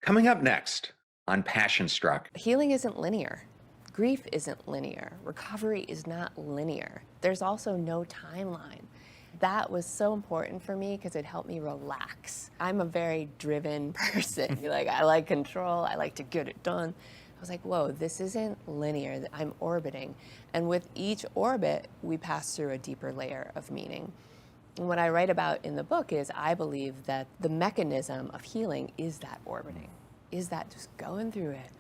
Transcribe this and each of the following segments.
Coming up next on Passion Struck. Healing isn't linear. Grief isn't linear. Recovery is not linear. There's also no timeline. That was so important for me because it helped me relax. I'm a very driven person. I like control. I like to get it done. I was like, whoa, this isn't linear. I'm orbiting. And with each orbit, we pass through a deeper layer of meaning. And what I write about in the book is I believe that the mechanism of healing is that orbiting, is that just going through it.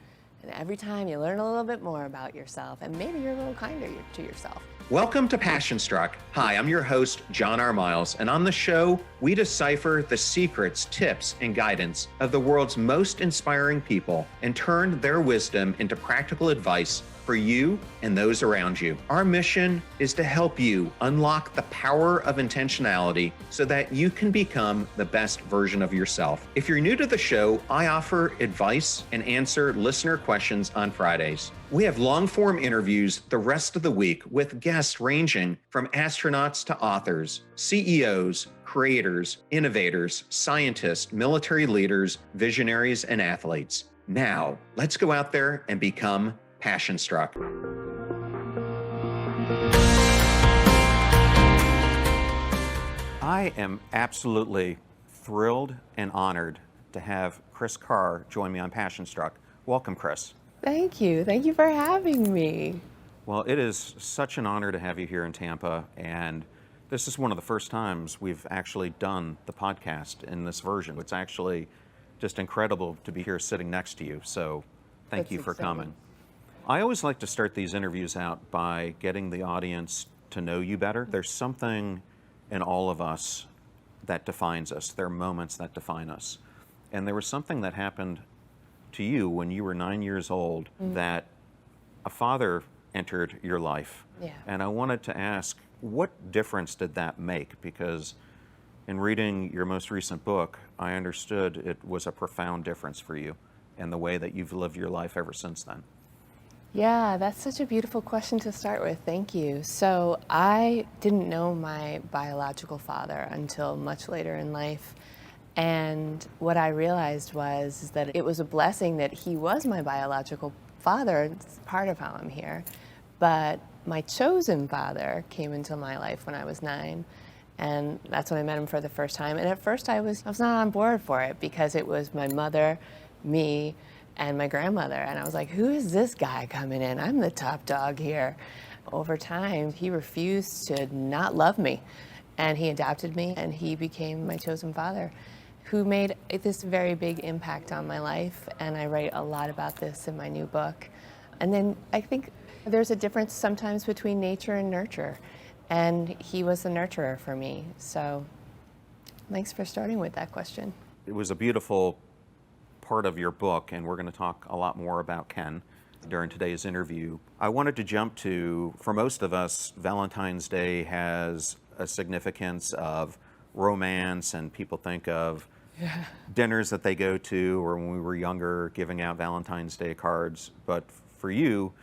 And every time you learn a little bit more about yourself, and maybe you're a little kinder to yourself. Welcome to Passion Struck. Hi, I'm your host, John R. Miles, and on the show, we decipher the secrets, tips, and guidance of the world's most inspiring people and turn their wisdom into practical advice for you and those around you. Our mission is to help you unlock the power of intentionality so that you can become the best version of yourself. If you're new to the show, I offer advice and answer listener questions on Fridays. We have long-form interviews the rest of the week with guests ranging from astronauts to authors, CEOs, creators, innovators, scientists, military leaders, visionaries, and athletes. Now, let's go out there and become Passion Struck. I am absolutely thrilled and honored to have Kris Carr join me on Passion Struck. Welcome, Kris. Thank you. Thank you for having me. Well, it is such an honor to have you here in Tampa, and this is one of the first times we've actually done the podcast in this version. It's actually just incredible to be here sitting next to you, so thank you for coming. I always like to start these interviews out by getting the audience to know you better. There's something in all of us that defines us. There are moments that define us. And there was something that happened to you when you were 9 years old that a father entered your life. Yeah. And I wanted to ask, what difference did that make? Because in reading your most recent book, I understood it was a profound difference for you in the way that you've lived your life ever since then. Yeah, that's such a beautiful question to start with. Thank you. So I didn't know my biological father until much later in life. And what I realized was that it was a blessing that he was my biological father. It's part of how I'm here. But my chosen father came into my life when I was 9. And that's when I met him for the first time. And at first I was not on board for it because it was my mother, me, and my grandmother. And I was like, who is this guy coming in? I'm the top dog here. Over time, he refused to not love me. And he adopted me, and he became my chosen father, who made this very big impact on my life. And I write a lot about this in my new book. And then I think there's a difference sometimes between nature and nurture. And he was the nurturer for me. So thanks for starting with that question. It was a beautiful part of your book, and we're going to talk a lot more about Ken during today's interview. I wanted to jump to, for most of us, Valentine's Day has a significance of romance, and people think of dinners that they go to, or when we were younger, giving out Valentine's Day cards. But for you,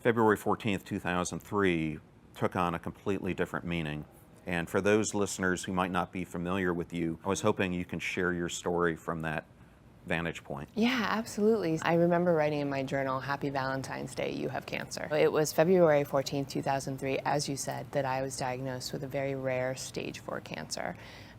February 14th, 2003 took on a completely different meaning. And for those listeners who might not be familiar with you, I was hoping you can share your story from that vantage point. Yeah, absolutely. I remember writing in my journal, Happy Valentine's Day, you have cancer. It was February 14th, 2003, as you said, that I was diagnosed with a very rare stage 4 cancer.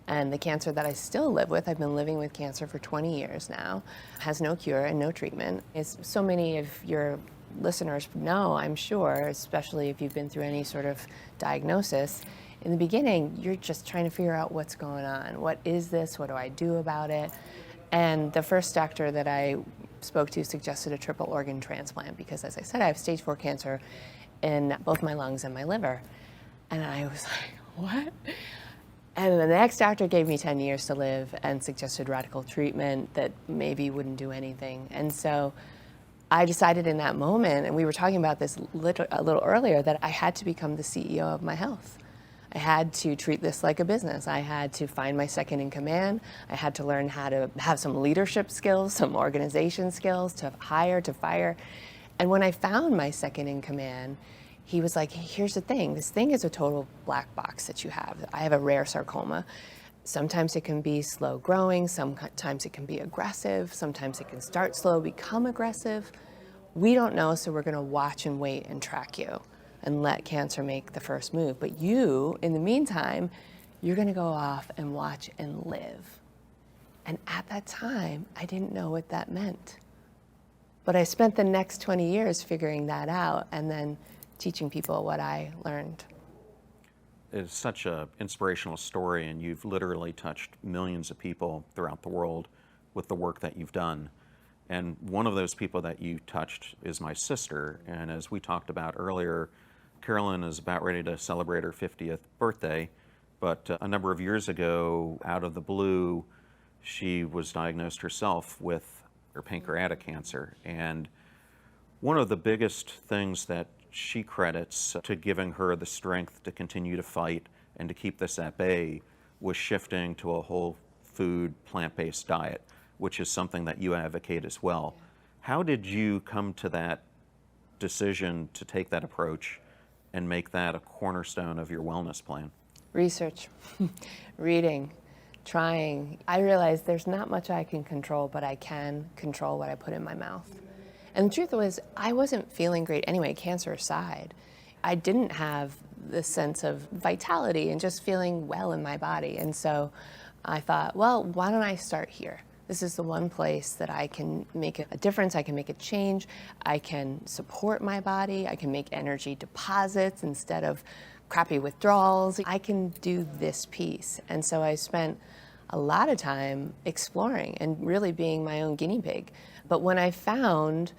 And the cancer that I still live with, I've been living with cancer for 20 years now, has no cure and no treatment. As so many of your listeners know, I'm sure, especially if you've been through any sort of diagnosis, in the beginning, you're just trying to figure out what's going on. What is this? What do I do about it? And the first doctor that I spoke to suggested a triple organ transplant because, as I said, I have stage 4 cancer in both my lungs and my liver. And I was like, what? And the next doctor gave me 10 years to live and suggested radical treatment that maybe wouldn't do anything. And so I decided in that moment, and we were talking about this a little earlier, that I had to become the CEO of my health. I had to treat this like a business. I had to find my second in command. I had to learn how to have some leadership skills, some organization skills, to hire, to fire. And when I found my second in command, he was like, here's the thing. This thing is a total black box that you have. I have a rare sarcoma. Sometimes it can be slow growing, sometimes it can be aggressive, sometimes it can start slow, become aggressive. We don't know, so we're gonna watch and wait and track you and let cancer make the first move. But you, in the meantime, you're gonna go off and watch and live. And at that time, I didn't know what that meant. But I spent the next 20 years figuring that out and then teaching people what I learned. It's such an inspirational story, and you've literally touched millions of people throughout the world with the work that you've done. And one of those people that you touched is my sister. And as we talked about earlier, Carolyn is about ready to celebrate her 50th birthday. But a number of years ago, out of the blue, she was diagnosed herself with her pancreatic cancer. And one of the biggest things that she credits to giving her the strength to continue to fight and to keep this at bay was shifting to a whole food, plant-based diet, which is something that you advocate as well. How did you come to that decision to take that approach and make that a cornerstone of your wellness plan? Research, reading, trying. I realized there's not much I can control, but I can control what I put in my mouth. And the truth was, I wasn't feeling great anyway, cancer aside. I didn't have this sense of vitality and just feeling well in my body. And so I thought, well, why don't I start here? This is the one place that I can make a difference, I can make a change, I can support my body, I can make energy deposits instead of crappy withdrawals. I can do this piece. And so I spent a lot of time exploring and really being my own guinea pig. But when I found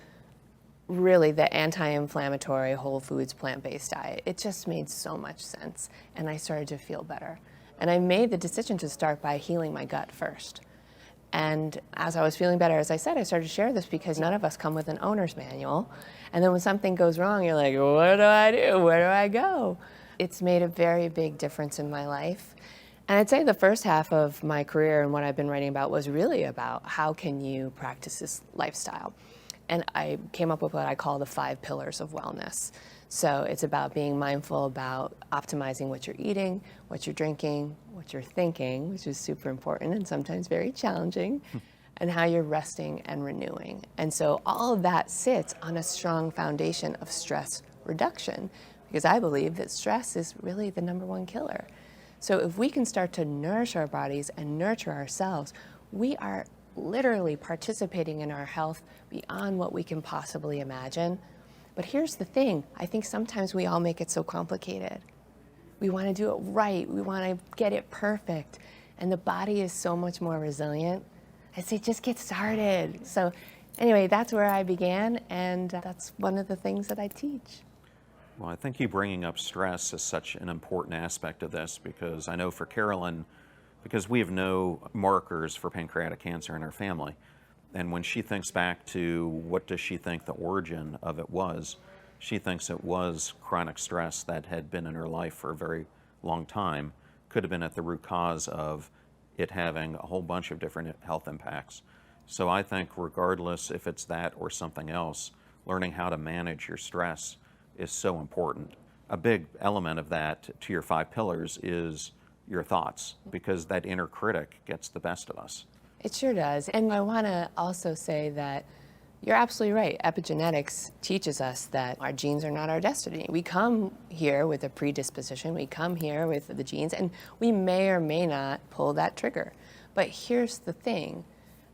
really the anti-inflammatory whole foods plant-based diet, it just made so much sense. And I started to feel better. And I made the decision to start by healing my gut first. And as I was feeling better, as I said, I started to share this because none of us come with an owner's manual. And then when something goes wrong, you're like, what do I do? Where do I go? It's made a very big difference in my life. And I'd say the first half of my career and what I've been writing about was really about how can you practice this lifestyle. And I came up with what I call the 5 pillars of wellness. So it's about being mindful about optimizing what you're eating, what you're drinking, what you're thinking, which is super important and sometimes very challenging, and how you're resting and renewing. And so all of that sits on a strong foundation of stress reduction, because I believe that stress is really the #1 killer. So if we can start to nourish our bodies and nurture ourselves, we are literally participating in our health beyond what we can possibly imagine. But here's the thing, I think sometimes we all make it so complicated. We want to do it right, we want to get it perfect, and the body is so much more resilient. I say just get started. So anyway, that's where I began, and that's one of the things that I teach. Well, I think you bringing up stress is such an important aspect of this, because I know for Carolyn, because we have no markers for pancreatic cancer in our family, and when she thinks back to what does she think the origin of it was, she thinks it was chronic stress that had been in her life for a very long time, could have been at the root cause of it having a whole bunch of different health impacts. So I think regardless if it's that or something else, learning how to manage your stress is so important. A big element of that, to your 5 pillars, is your thoughts, because that inner critic gets the best of us. It sure does. And I want to also say that you're absolutely right. Epigenetics teaches us that our genes are not our destiny. We come here with a predisposition, we come here with the genes, and we may or may not pull that trigger. But here's the thing,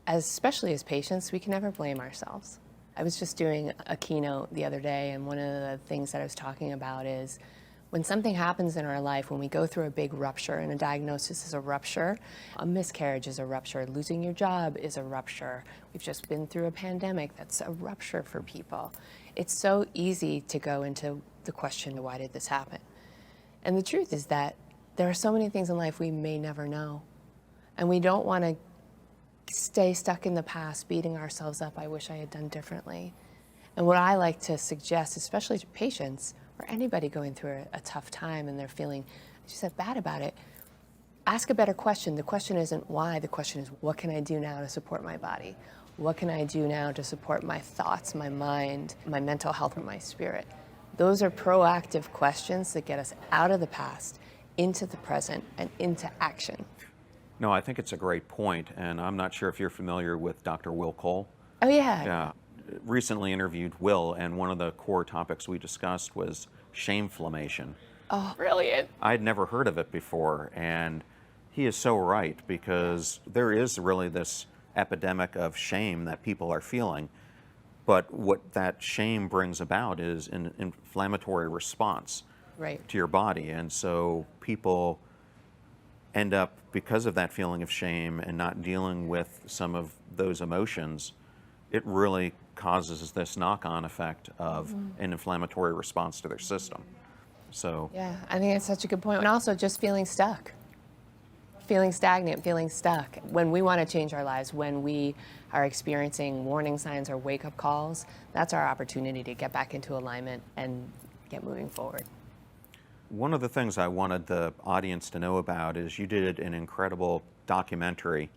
especially as patients, we can never blame ourselves. I was just doing a keynote the other day, and one of the things that I was talking about is when something happens in our life, when we go through a big rupture, and a diagnosis is a rupture, a miscarriage is a rupture, losing your job is a rupture. We've just been through a pandemic, that's a rupture for people. It's so easy to go into the question, why did this happen? And the truth is that there are so many things in life we may never know. And we don't want to stay stuck in the past, beating ourselves up, I wish I had done differently. And what I like to suggest, especially to patients or anybody going through a tough time and they're feeling, as you said, bad about it, ask a better question. The question isn't why, the question is what can I do now to support my body? What can I do now to support my thoughts, my mind, my mental health, and my spirit? Those are proactive questions that get us out of the past, into the present, and into action. No, I think it's a great point, and I'm not sure if you're familiar with Dr. Will Cole. Oh, yeah. Yeah, recently interviewed Will, and one of the core topics we discussed was shameflammation. Oh, brilliant. I'd never heard of it before, and he is so right, because there is really this epidemic of shame that people are feeling, but what that shame brings about is an inflammatory response Right. to your body, and so people end up, because of that feeling of shame and not dealing with some of those emotions, it really causes this knock-on effect of an inflammatory response to their system. So Yeah, I think it's such a good point. And also just feeling stuck, feeling stagnant, feeling stuck. When we want to change our lives, when we are experiencing warning signs or wake-up calls, that's our opportunity to get back into alignment and get moving forward. one of the things I wanted the audience to know about is you did an incredible documentary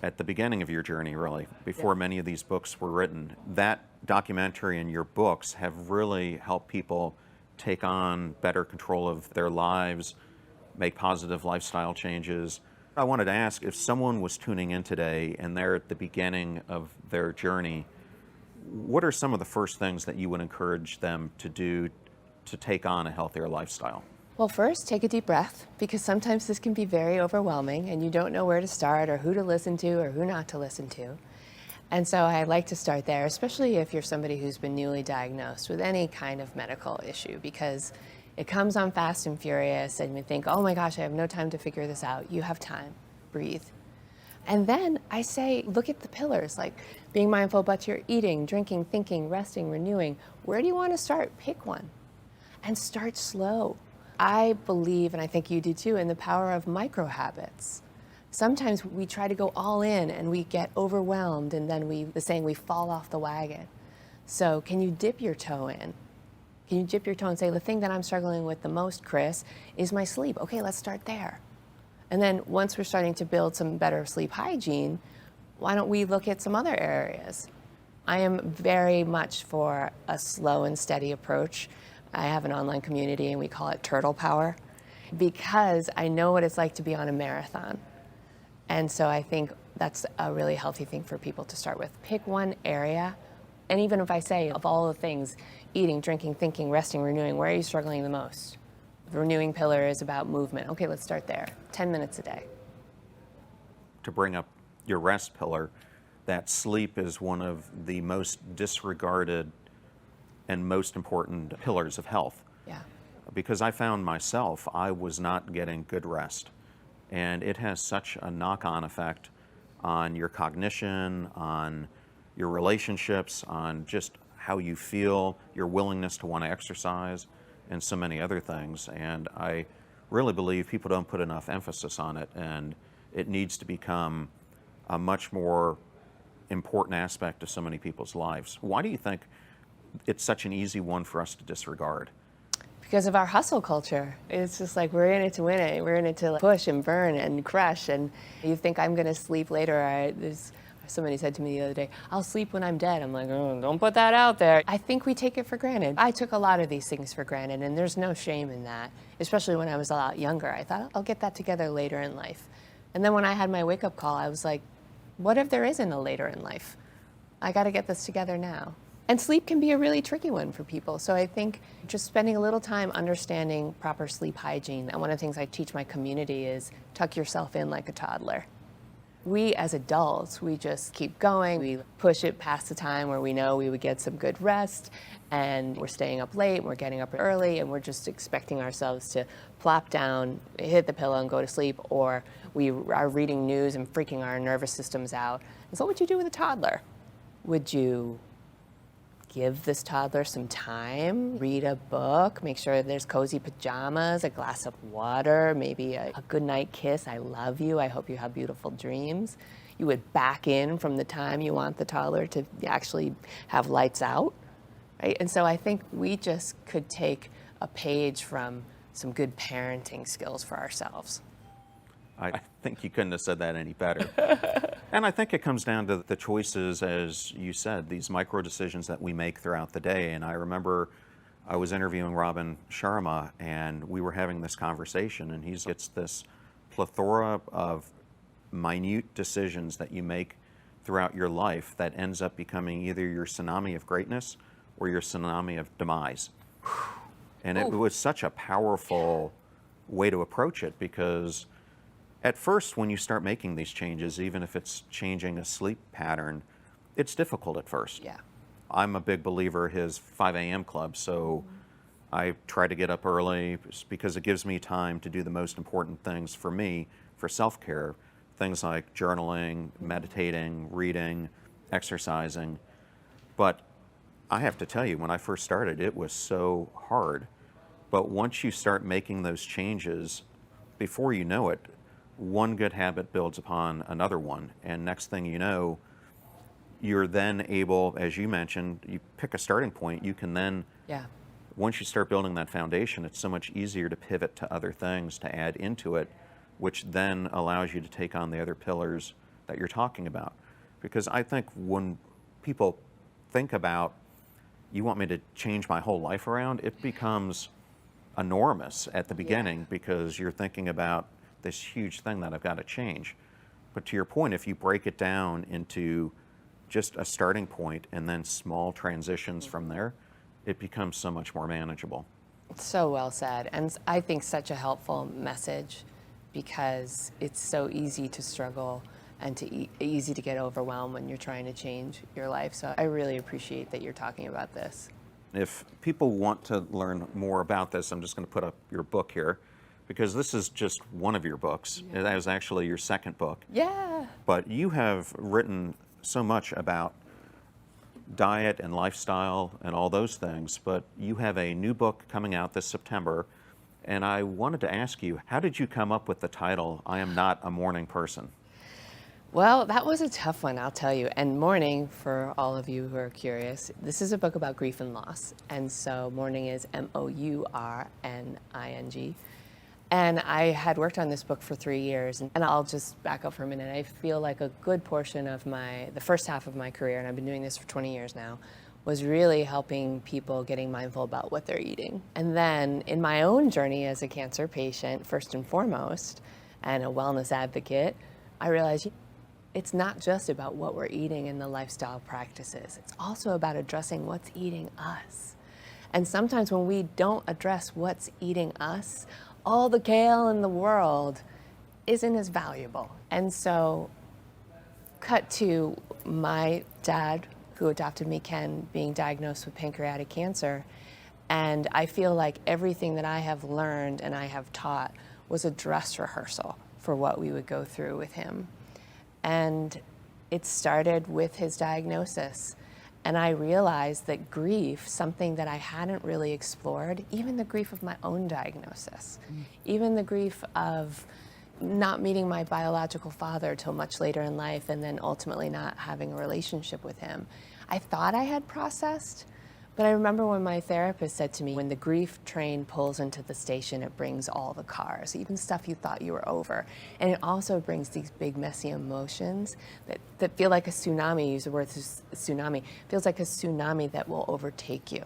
at the beginning of your journey, really, before many of these books were written. That documentary and your books have really helped people take on better control of their lives, make positive lifestyle changes. I wanted to ask, if someone was tuning in today and they're at the beginning of their journey, what are some of the first things that you would encourage them to do to take on a healthier lifestyle? Well, first, take a deep breath, because sometimes this can be very overwhelming and you don't know where to start or who to listen to or who not to listen to. And so I like to start there, especially if you're somebody who's been newly diagnosed with any kind of medical issue, because it comes on fast and furious and you think, oh my gosh, I have no time to figure this out. You have time. Breathe. And then I say, look at the pillars, like being mindful about your eating, drinking, thinking, resting, renewing. Where do you want to start? Pick one and start slow. I believe, and I think you do too, in the power of micro habits. Sometimes we try to go all in and we get overwhelmed, and then we fall off the wagon. So can you dip your toe in? Can you dip your toe and say, the thing that I'm struggling with the most, Kris, is my sleep. Okay, let's start there. And then once we're starting to build some better sleep hygiene, why don't we look at some other areas? I am very much for a slow and steady approach. I have an online community and we call it Turtle Power, because I know what it's like to be on a marathon. And so I think that's a really healthy thing for people to start with. Pick one area, and even if I say, of all the things, eating, drinking, thinking, resting, renewing, where are you struggling the most? The renewing pillar is about movement. Okay, let's start there. 10 minutes a day. To bring up your rest pillar, that sleep is one of the most disregarded and most important pillars of health. Yeah. Because I found myself, I was not getting good rest. And it has such a knock-on effect on your cognition, on your relationships, on just how you feel, your willingness to want to exercise, and so many other things. And I really believe people don't put enough emphasis on it, and it needs to become a much more important aspect of so many people's lives. Why do you think it's such an easy one for us to disregard? Because of our hustle culture. It's just like, we're in it to win it. We're in it to push and burn and crush. And you think I'm going to sleep later. Somebody said to me the other day, I'll sleep when I'm dead. I'm like, oh, don't put that out there. I think we take it for granted. I took a lot of these things for granted, and there's no shame in that, especially when I was a lot younger. I thought, I'll get that together later in life. And then when I had my wake-up call, I was like, what if there isn't a later in life? I got to get this together now. And sleep can be a really tricky one for people. So I think just spending a little time understanding proper sleep hygiene. And one of the things I teach my community is tuck yourself in like a toddler. We as adults, we just keep going. We push it past the time where we know we would get some good rest, and we're staying up late, we're getting up early, and we're just expecting ourselves to plop down, hit the pillow and go to sleep, or we are reading news and freaking our nervous systems out. And so what would you do with a toddler? Would you give this toddler some time, read a book, make sure there's cozy pajamas, a glass of water, maybe a good night kiss, I love you, I hope you have beautiful dreams? You would back in from the time you want the toddler to actually have lights out, right? And so I think we just could take a page from some good parenting skills for ourselves. I think you couldn't have said that any better. And I think it comes down to the choices, as you said, these micro decisions that we make throughout the day. And I remember I was interviewing Robin Sharma, and we were having this conversation, and he gets this plethora of minute decisions that you make throughout your life that ends up becoming either your tsunami of greatness or your tsunami of demise. And it was such a powerful way to approach it, because at first when you start making these changes, even if it's changing a sleep pattern, it's difficult at first. Yeah. I'm a big believer his 5 a.m. club, so I try to get up early because it gives me time to do the most important things for me for self-care, things like journaling, meditating, reading, exercising. But I have to tell you, when I first started, it was so hard. But once you start making those changes, before you know it, one good habit builds upon another one. And next thing you know, you're then able, as you mentioned, you pick a starting point, you can then, once you start building that foundation, it's so much easier to pivot to other things to add into it, which then allows you to take on the other pillars that you're talking about. Because I think when people think about, you want me to change my whole life around, it becomes enormous at the beginning because you're thinking about this huge thing that I've got to change. But to your point, if you break it down into just a starting point and then small transitions from there, it becomes so much more manageable. So well said. And I think such a helpful message, because it's so easy to struggle and easy to get overwhelmed when you're trying to change your life. So I really appreciate that you're talking about this. If people want to learn more about this, I'm just going to put up your book here, because this is just one of your books. That is actually your second book. Yeah. But you have written so much about diet and lifestyle and all those things, but you have a new book coming out this September, and I wanted to ask you, how did you come up with the title, I Am Not a Mourning Person? Well, that was a tough one, I'll tell you. And mourning, for all of you who are curious, this is a book about grief and loss. And so mourning is Mourning. And I had worked on this book for 3 years. And I'll just back up for a minute. I feel like a good portion of the first half of my career, and I've been doing this for 20 years now, was really helping people getting mindful about what they're eating. And then in my own journey as a cancer patient, first and foremost, and a wellness advocate, I realized it's not just about what we're eating and the lifestyle practices. It's also about addressing what's eating us. And sometimes when we don't address what's eating us, all the kale in the world isn't as valuable. And so, cut to my dad, who adopted me, Ken, being diagnosed with pancreatic cancer. And I feel like everything that I have learned and I have taught was a dress rehearsal for what we would go through with him. And it started with his diagnosis. And I realized that grief, something that I hadn't really explored, even the grief of my own diagnosis, even the grief of not meeting my biological father till much later in life, and then ultimately not having a relationship with him, I thought I had processed. But I remember when my therapist said to me, when the grief train pulls into the station, it brings all the cars, even stuff you thought you were over. And it also brings these big, messy emotions that feel like a tsunami. Use the word tsunami. Feels like a tsunami that will overtake you.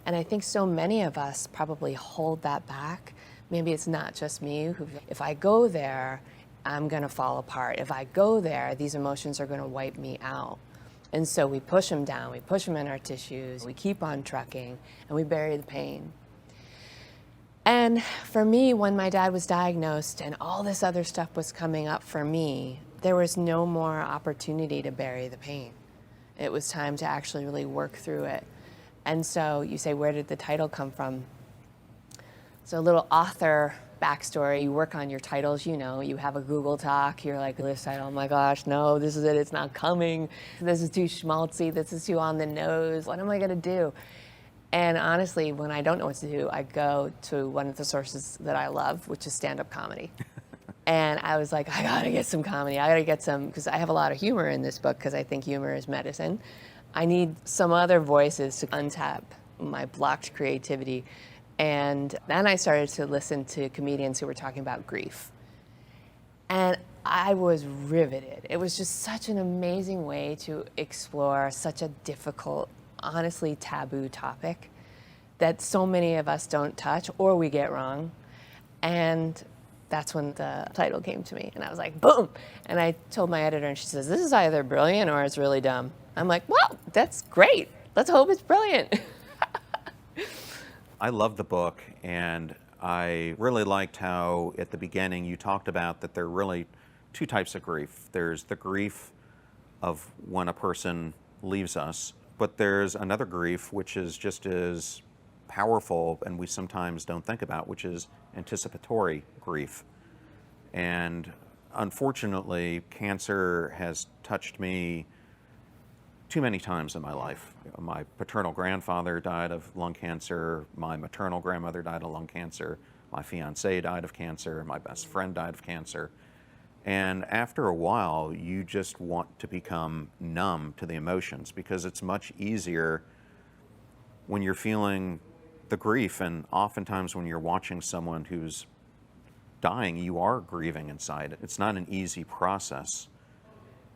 And I think so many of us probably hold that back. Maybe it's not just me. If I go there, I'm going to fall apart. If I go there, these emotions are going to wipe me out. And so we push them down, we push them in our tissues, we keep on trucking, and we bury the pain. And for me, when my dad was diagnosed and all this other stuff was coming up for me, there was no more opportunity to bury the pain. It was time to actually really work through it. And so you say, where did the title come from? So a little author backstory, you work on your titles, you know, you have a Google Doc, you're like, this title, oh my gosh, no, this is it, it's not coming. This is too schmaltzy, this is too on the nose, what am I gonna do? And honestly, when I don't know what to do, I go to one of the sources that I love, which is stand-up comedy. And I was like, I gotta get some comedy, I gotta get some, because I have a lot of humor in this book, because I think humor is medicine. I need some other voices to untap my blocked creativity. And then I started to listen to comedians who were talking about grief. And I was riveted. It was just such an amazing way to explore such a difficult, honestly taboo topic that so many of us don't touch or we get wrong. And that's when the title came to me, and I was like, boom. And I told my editor, and she says, this is either brilliant or it's really dumb. I'm like, well, that's great. Let's hope it's brilliant. I love the book, and I really liked how at the beginning you talked about that there are really two types of grief. There's the grief of when a person leaves us, but there's another grief which is just as powerful and we sometimes don't think about, which is anticipatory grief. And unfortunately, cancer has touched me too many times in my life. My paternal grandfather died of lung cancer, my maternal grandmother died of lung cancer, my fiance died of cancer, my best friend died of cancer. And after a while, you just want to become numb to the emotions because it's much easier when you're feeling the grief, and oftentimes when you're watching someone who's dying, you are grieving inside. It's not an easy process.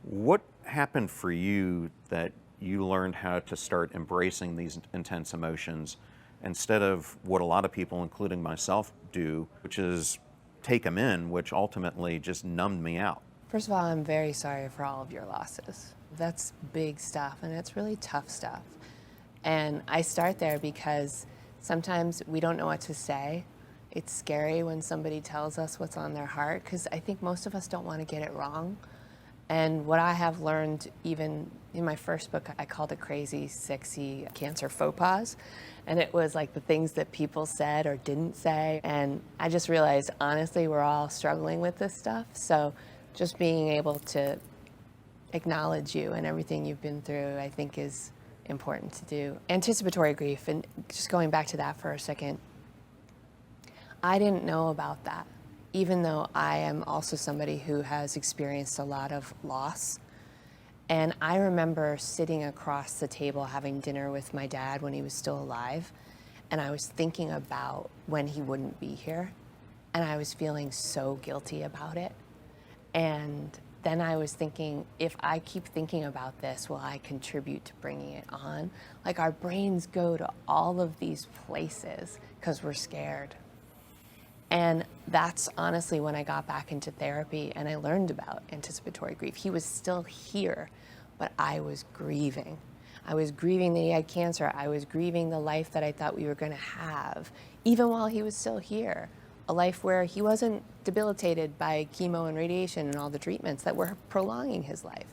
What happened for you that you learned how to start embracing these intense emotions instead of what a lot of people, including myself, do, which is take them in, which ultimately just numbed me out? First of all, I'm very sorry for all of your losses. That's big stuff, and it's really tough stuff. And I start there because sometimes we don't know what to say. It's scary when somebody tells us what's on their heart, because I think most of us don't want to get it wrong. And what I have learned, even in my first book, I called it Crazy, Sexy Cancer Faux Pas. And it was like the things that people said or didn't say. And I just realized, honestly, we're all struggling with this stuff. So just being able to acknowledge you and everything you've been through, I think is important to do. Anticipatory grief, and just going back to that for a second, I didn't know about that, even though I am also somebody who has experienced a lot of loss. And I remember sitting across the table having dinner with my dad when he was still alive, and I was thinking about when he wouldn't be here, and I was feeling so guilty about it. And then I was thinking, if I keep thinking about this, will I contribute to bringing it on? Like, our brains go to all of these places because we're scared. And that's honestly when I got back into therapy and I learned about anticipatory grief. He was still here, but I was grieving. I was grieving that he had cancer. I was grieving the life that I thought we were going to have, even while he was still here. A life where he wasn't debilitated by chemo and radiation and all the treatments that were prolonging his life.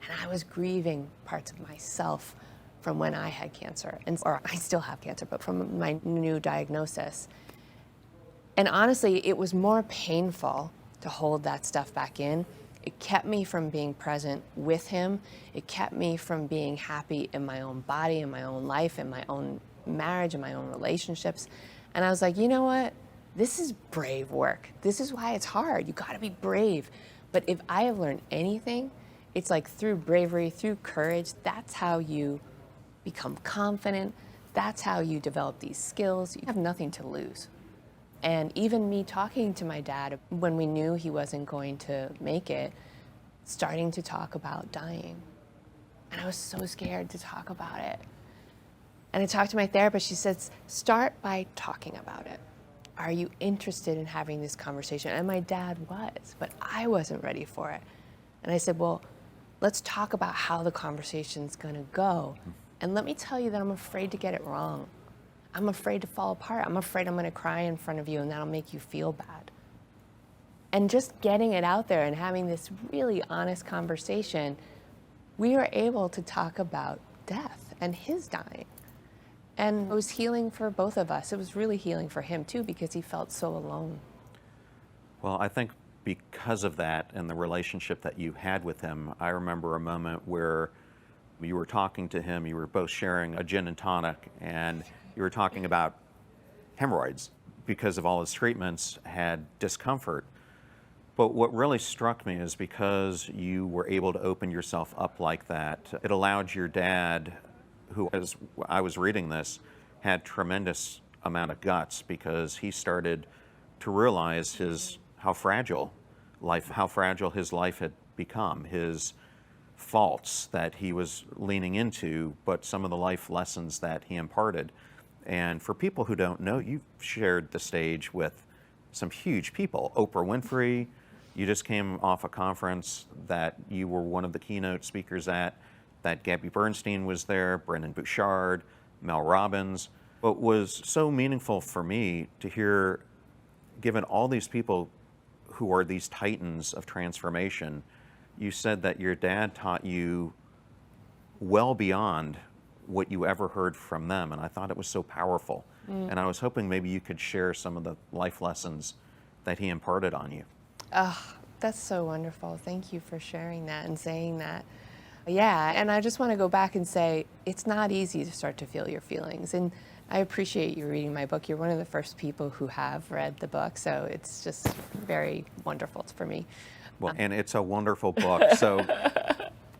And I was grieving parts of myself from when I had cancer, or I still have cancer, but from my new diagnosis. And honestly, it was more painful to hold that stuff back in. It kept me from being present with him. It kept me from being happy in my own body, in my own life, in my own marriage, in my own relationships. And I was like, you know what? This is brave work. This is why it's hard. You gotta be brave. But if I have learned anything, it's like through bravery, through courage, that's how you become confident. That's how you develop these skills. You have nothing to lose. And even me talking to my dad when we knew he wasn't going to make it, starting to talk about dying. And I was so scared to talk about it. And I talked to my therapist. She says, start by talking about it. Are you interested in having this conversation? And my dad was, but I wasn't ready for it. And I said, well, let's talk about how the conversation's gonna go. And let me tell you that I'm afraid to get it wrong. I'm afraid to fall apart. I'm afraid I'm gonna cry in front of you and that'll make you feel bad. And just getting it out there and having this really honest conversation, we were able to talk about death and his dying. And it was healing for both of us. It was really healing for him too, because he felt so alone. Well, I think because of that and the relationship that you had with him, I remember a moment where you were talking to him, you were both sharing a gin and tonic, and you were talking about hemorrhoids because of all his treatments had discomfort. But what really struck me is because you were able to open yourself up like that, it allowed your dad, who, as I was reading this, had tremendous amount of guts because he started to realize how fragile his life had become, his faults that he was leaning into, but some of the life lessons that he imparted. And for people who don't know, you've shared the stage with some huge people. Oprah Winfrey, you just came off a conference that you were one of the keynote speakers at, that Gabby Bernstein was there, Brendan Bouchard, Mel Robbins. What was so meaningful for me to hear, given all these people who are these titans of transformation, you said that your dad taught you well beyond what you ever heard from them, and I thought it was so powerful. And I was hoping maybe you could share some of the life lessons that he imparted on you. Oh, that's so wonderful. Thank you for sharing that and saying that. Yeah, and I just want to go back and say it's not easy to start to feel your feelings. And I appreciate you reading my book. You're one of the first people who have read the book, so it's just very wonderful for me. Well, and it's a wonderful book. So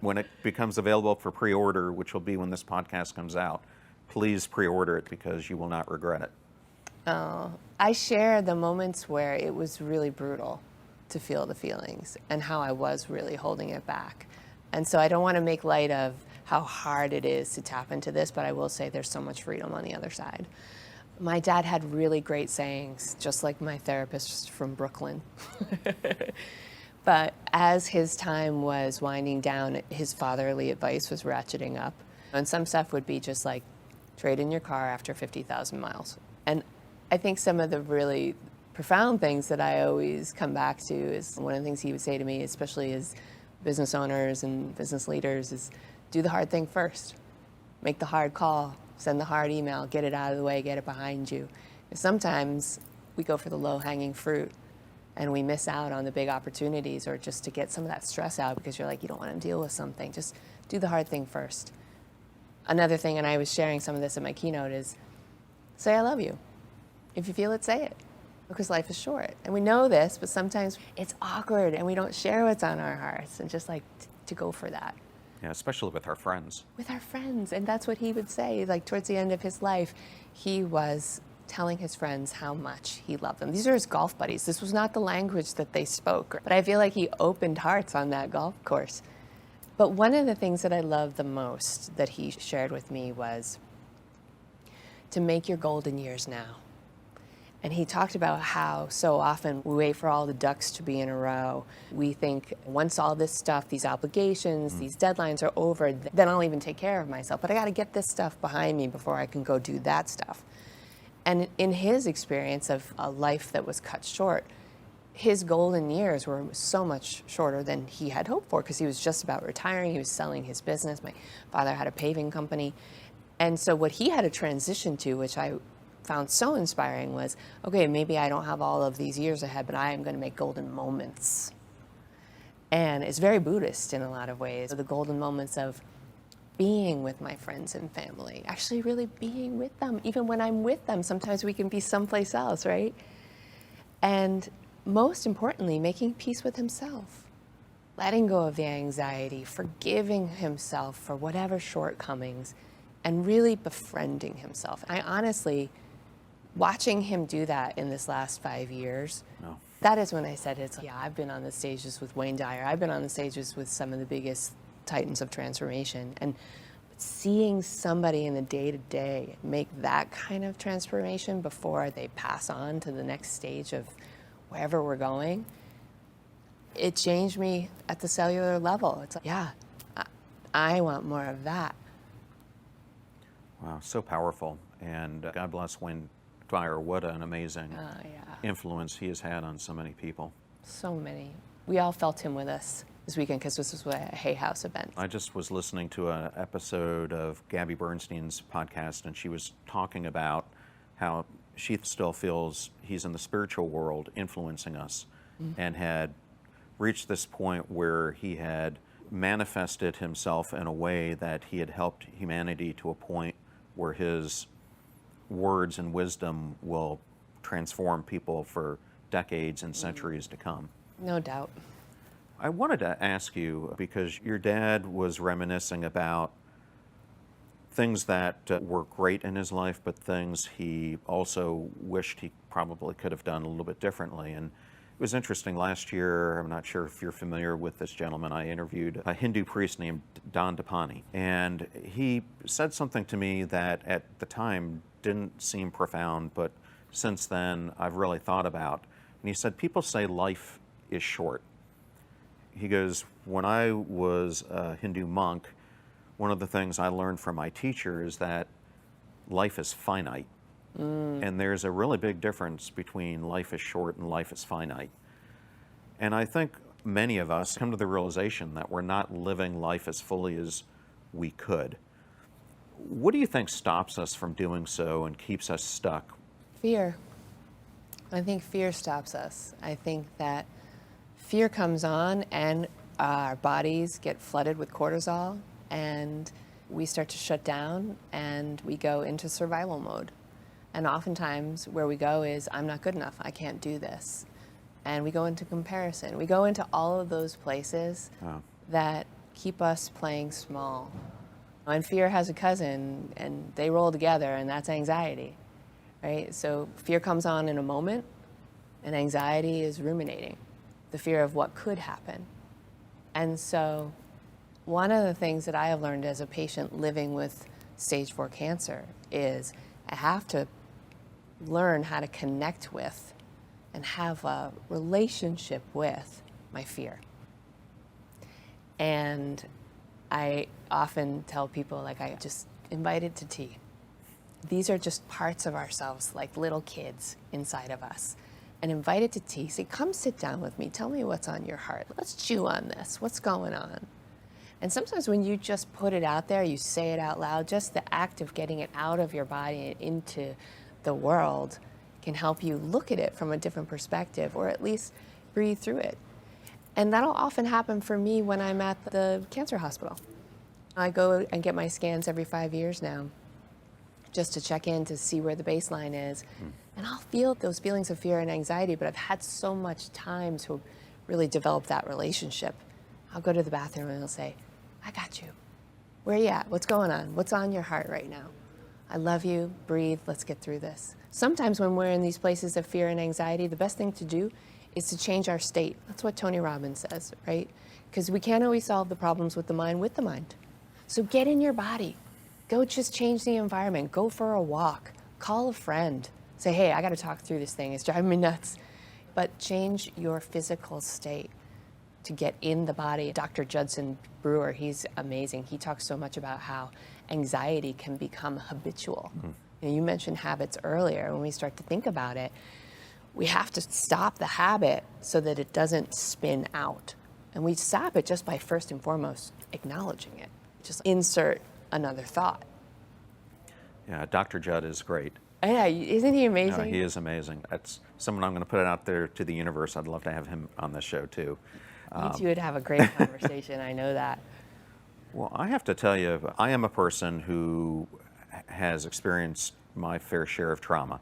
when it becomes available for pre-order, which will be when this podcast comes out, please pre-order it because you will not regret it. Oh, I share the moments where it was really brutal to feel the feelings and how I was really holding it back. And so I don't want to make light of how hard it is to tap into this, but I will say there's so much freedom on the other side. My dad had really great sayings, just like my therapist from Brooklyn. But as his time was winding down, his fatherly advice was ratcheting up. And some stuff would be just like, trade in your car after 50,000 miles. And I think some of the really profound things that I always come back to is one of the things he would say to me, especially as business owners and business leaders, is do the hard thing first. Make the hard call, send the hard email, get it out of the way, get it behind you. And sometimes we go for the low-hanging fruit and we miss out on the big opportunities, or just to get some of that stress out because you're like, you don't want to deal with something. Just do the hard thing first. Another thing, and I was sharing some of this in my keynote, is say I love you. If you feel it, say it, because life is short. And we know this, but sometimes it's awkward and we don't share what's on our hearts, and just like to go for that. Yeah, especially with our friends. With our friends, and that's what he would say. Like towards the end of his life, he was telling his friends how much he loved them. These are his golf buddies. This was not the language that they spoke, but I feel like he opened hearts on that golf course. But one of the things that I loved the most that he shared with me was to make your golden years now. And he talked about how so often we wait for all the ducks to be in a row. We think once all this stuff, these obligations, these deadlines are over, then I'll even take care of myself. But I got to get this stuff behind me before I can go do that stuff. And in his experience of a life that was cut short, his golden years were so much shorter than he had hoped for, because he was just about retiring. He was selling his business. My father had a paving company. And so what he had to transition to, which I found so inspiring, was, okay, maybe I don't have all of these years ahead, but I am going to make golden moments. And it's very Buddhist in a lot of ways. The golden moments of being with my friends and family, actually really being with them. Even when I'm with them, sometimes we can be someplace else, right? And most importantly, making peace with himself, letting go of the anxiety, forgiving himself for whatever shortcomings, and really befriending himself. I honestly, watching him do that in this last 5 years, that is when I said, I've been on the stages with Wayne Dyer. I've been on the stages with some of the biggest titans of transformation. And seeing somebody in the day-to-day make that kind of transformation before they pass on to the next stage of wherever we're going, it changed me at the cellular level. It's like, yeah, I want more of that. Wow, so powerful. And God bless Wayne Dyer. What an amazing influence he has had on so many people. So many. We all felt him with us this weekend because this was a Hay House event. I just was listening to an episode of Gabby Bernstein's podcast, and she was talking about how she still feels he's in the spiritual world influencing us, and had reached this point where he had manifested himself in a way that he had helped humanity to a point where his words and wisdom will transform people for decades and centuries to come. No doubt. I wanted to ask you, because your dad was reminiscing about things that were great in his life, but things he also wished he probably could have done a little bit differently. And it was interesting. Last year, I'm not sure if you're familiar with this gentleman, I interviewed a Hindu priest named Don Depani. And he said something to me that at the time didn't seem profound, but since then I've really thought about, And he said, people say life is short. He goes, when I was a Hindu monk, one of the things I learned from my teacher is that life is finite. And there's a really big difference between life is short and life is finite. And I think many of us come to the realization that we're not living life as fully as we could. What do you think stops us from doing so and keeps us stuck? Fear. I think fear stops us. I think that fear comes on and our bodies get flooded with cortisol and we start to shut down and we go into survival mode. And oftentimes where we go is, I'm not good enough, I can't do this. And we go into comparison. We go into all of those places that keep us playing small. And fear has a cousin and they roll together, and that's anxiety, right? So fear comes on in a moment and anxiety is ruminating, the fear of what could happen. And so one of the things that I have learned as a patient living with stage 4 cancer is I have to learn how to connect with and have a relationship with my fear. And I often tell people, like, I just invite it to tea. These are just parts of ourselves, like little kids inside of us. And invite it to tea. Say, come sit down with me. Tell me what's on your heart. Let's chew on this. What's going on? And sometimes when you just put it out there, you say it out loud, just the act of getting it out of your body and into the world can help you look at it from a different perspective, or at least breathe through it. And that'll often happen for me when I'm at the cancer hospital. I go and get my scans every 5 years now, just to check in to see where the baseline is. And I'll feel those feelings of fear and anxiety, but I've had so much time to really develop that relationship. I'll go to the bathroom and I'll say, I got you. Where are you at? What's going on? What's on your heart right now? I love you, breathe, let's get through this. Sometimes when we're in these places of fear and anxiety, the best thing to do is to change our state. That's what Tony Robbins says, right? Because we can't always solve the problems with the mind. So get in your body. Go just change the environment. Go for a walk. Call a friend. Say, hey, I got to talk through this thing. It's driving me nuts. But change your physical state to get in the body. Dr. Judson Brewer, he's amazing. He talks so much about how anxiety can become habitual. You know, you mentioned habits earlier. When we start to think about it, we have to stop the habit so that it doesn't spin out. And we stop it just by first and foremost acknowledging it. Just insert another thought. Yeah, Dr. Judd is great. Yeah, isn't he amazing? No, he is amazing. That's someone I'm going to put it out there to the universe. I'd love to have him on this show too. You two would have a great conversation, I know that. Well, I have to tell you, I am a person who has experienced my fair share of trauma.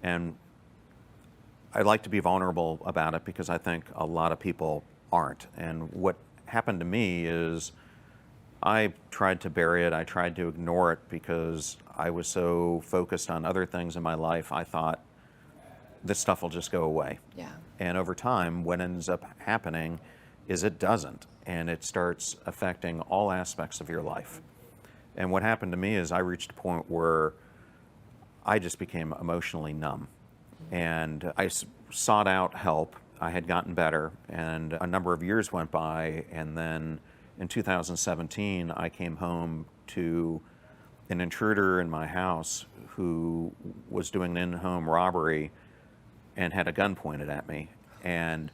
And I like to be vulnerable about it because I think a lot of people aren't. And what happened to me is I tried to bury it. I tried to ignore it because I was so focused on other things in my life. I thought this stuff will just go away. Yeah. And over time, what ends up happening is it doesn't, and it starts affecting all aspects of your life. And what happened to me is I reached a point where I just became emotionally numb. And I sought out help. I had gotten better, and a number of years went by, and then in 2017, I came home to an intruder in my house who was doing an in-home robbery and had a gun pointed at me. And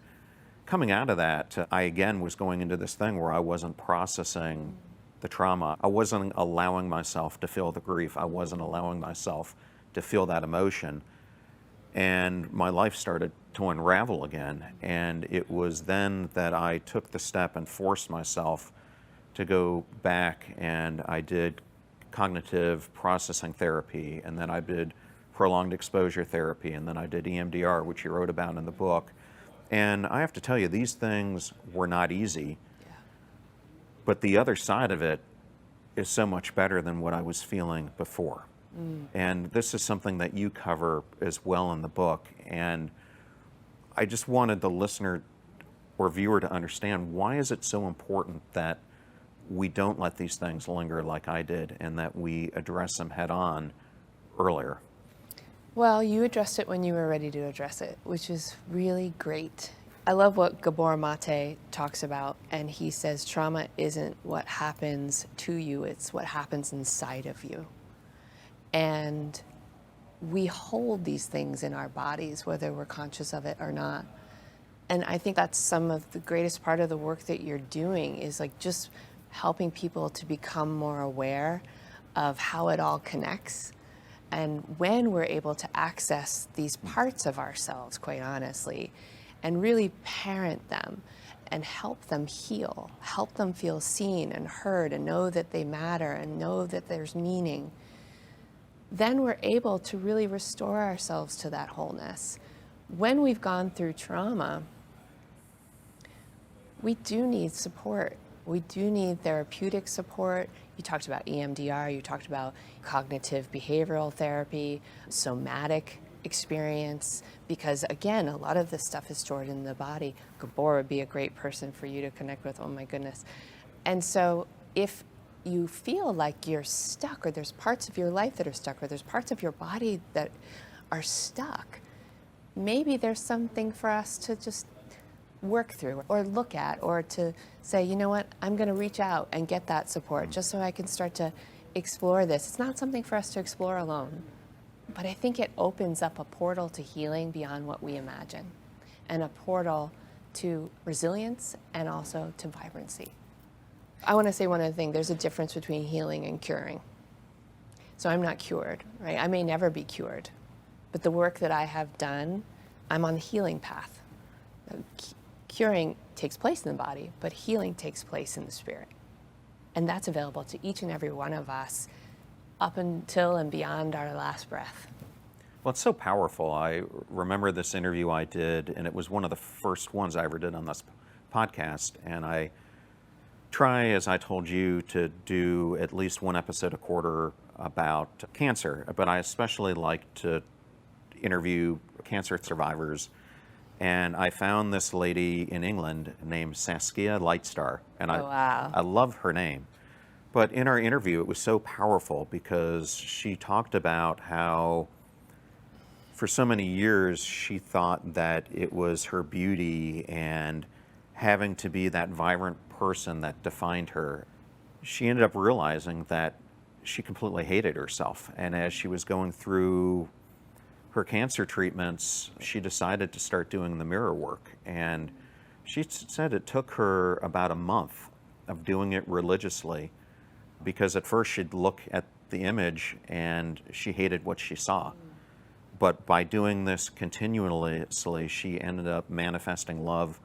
coming out of that, I again was going into this thing where I wasn't processing the trauma. I wasn't allowing myself to feel the grief. I wasn't allowing myself to feel that emotion. And my life started to unravel again. And it was then that I took the step and forced myself to go back, and I did cognitive processing therapy, and then I did prolonged exposure therapy, and then I did EMDR, which you wrote about in the book. And I have to tell you, these things were not easy, but the other side of it is so much better than what I was feeling before. And this is something that you cover as well in the book. And I just wanted the listener or viewer to understand, why is it so important that we don't let these things linger like I did, and that we address them head on earlier? Well, you addressed it when you were ready to address it, which is really great. I love what Gabor Mate talks about, and he says trauma isn't what happens to you, it's what happens inside of you. And we hold these things in our bodies, whether we're conscious of it or not. And I think that's some of the greatest part of the work that you're doing is like just helping people to become more aware of how it all connects. And when we're able to access these parts of ourselves, quite honestly, and really parent them and help them heal, help them feel seen and heard and know that they matter and know that there's meaning, then we're able to really restore ourselves to that wholeness. When we've gone through trauma, we do need support. We do need therapeutic support. You talked about EMDR, you talked about cognitive behavioral therapy, somatic experience, because again, a lot of this stuff is stored in the body. Gabor would be a great person for you to connect with, oh my goodness. And so if you feel like you're stuck, or there's parts of your life that are stuck, or there's parts of your body that are stuck, maybe there's something for us to just work through or look at, or to say, you know what, I'm going to reach out and get that support just so I can start to explore this. It's not something for us to explore alone, but I think it opens up a portal to healing beyond what we imagine, and a portal to resilience and also to vibrancy. I want to say one other thing. There's a difference between healing and curing. So I'm not cured, right? I may never be cured, but the work that I have done, I'm on the healing path. Curing takes place in the body, but healing takes place in the spirit. And that's available to each and every one of us up until and beyond our last breath. Well, it's so powerful. I remember this interview I did, and it was one of the first ones I ever did on this podcast. And I try, as I told you, to do at least one episode a quarter about cancer, but I especially like to interview cancer survivors. And I found this lady in England named Saskia Lightstar, and wow. I love her name. But in our interview, it was so powerful because she talked about how for so many years she thought that it was her beauty and having to be that vibrant person that defined her. She ended up realizing that she completely hated herself. And as she was going through her cancer treatments, she decided to start doing the mirror work. And she said it took her about a month of doing it religiously, because at first she'd look at the image and she hated what she saw. But by doing this continuously, she ended up manifesting love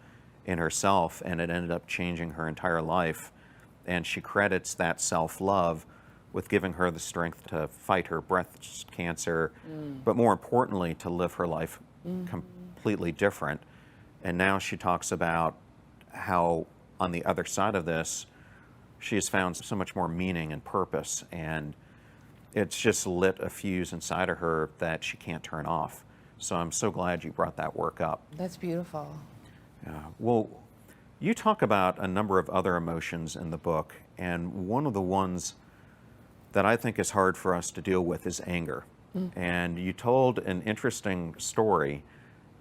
in herself, and it ended up changing her entire life. And she credits that self-love with giving her the strength to fight her breast cancer, but more importantly, to live her life completely different. And now she talks about how on the other side of this, she has found so much more meaning and purpose, and it's just lit a fuse inside of her that she can't turn off. So I'm so glad you brought that work up. That's beautiful. Yeah. Well, you talk about a number of other emotions in the book, and one of the ones that I think is hard for us to deal with is anger. And you told an interesting story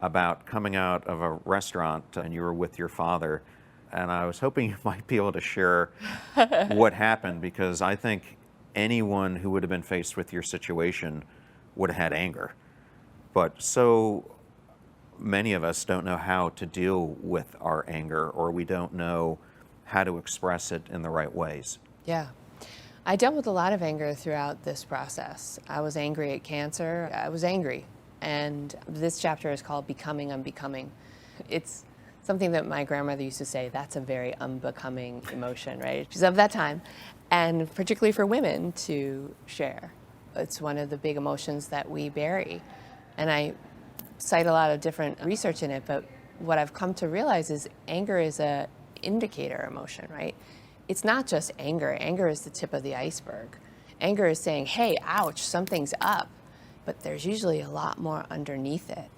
about coming out of a restaurant and you were with your father, and I was hoping you might be able to share what happened, because I think anyone who would have been faced with your situation would have had anger. But so many of us don't know how to deal with our anger, or we don't know how to express it in the right ways. Yeah. I dealt with a lot of anger throughout this process. I was angry at cancer. I was angry. And this chapter is called Becoming Unbecoming. It's something that my grandmother used to say, that's a very unbecoming emotion, right? She's of that time. And particularly for women to share. It's one of the big emotions that we bury. And I cite a lot of different research in it, but what I've come to realize is anger is an indicator emotion, right? It's not just anger. Anger is the tip of the iceberg. Anger is saying, hey, ouch, something's up. But there's usually a lot more underneath it.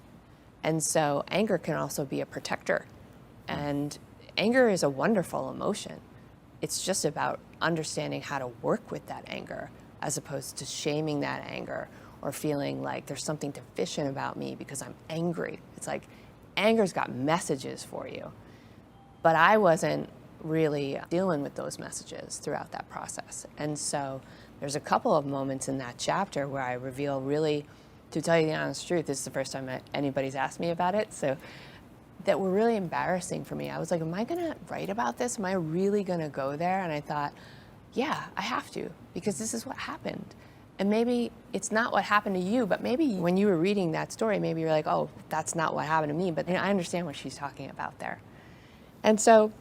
And so anger can also be a protector. And anger is a wonderful emotion. It's just about understanding how to work with that anger, as opposed to shaming that anger or feeling like there's something deficient about me because I'm angry. It's like anger's got messages for you. But I wasn't really dealing with those messages throughout that process. And so there's a couple of moments in that chapter where I reveal really, to tell you the honest truth, this is the first time anybody's asked me about it, so that were really embarrassing for me. I was like, am I gonna write about this? Am I really gonna go there? And I thought, yeah, I have to, because this is what happened. And maybe it's not what happened to you, but maybe when you were reading that story, maybe you're like, oh, that's not what happened to me, but I understand what she's talking about there. And so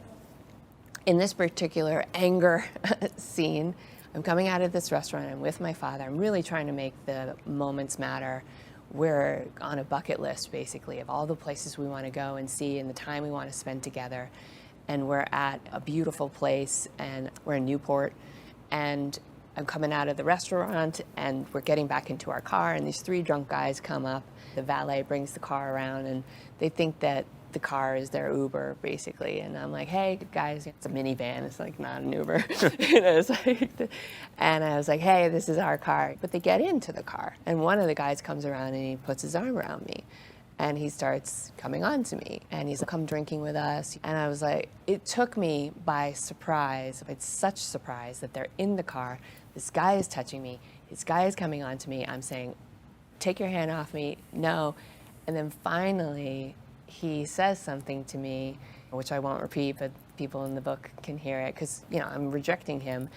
in this particular anger scene, I'm coming out of this restaurant, I'm with my father, I'm really trying to make the moments matter. We're on a bucket list, basically, of all the places we want to go and see and the time we want to spend together. And we're at a beautiful place, and we're in Newport, and I'm coming out of the restaurant, and we're getting back into our car, and these three drunk guys come up. The valet brings the car around, and they think that the car is their Uber, basically. And I'm like, hey, guys, it's a minivan. It's like not an Uber. It's like, and I was like, hey, this is our car. But they get into the car, and one of the guys comes around, and he puts his arm around me. And he starts coming on to me, and he's like, come drinking with us. And I was like, it took me by surprise. It's such surprise that they're in the car. This guy is touching me. This guy is coming on to me. I'm saying, take your hand off me. No. And then finally, he says something to me, which I won't repeat, but people in the book can hear it, because I'm rejecting him.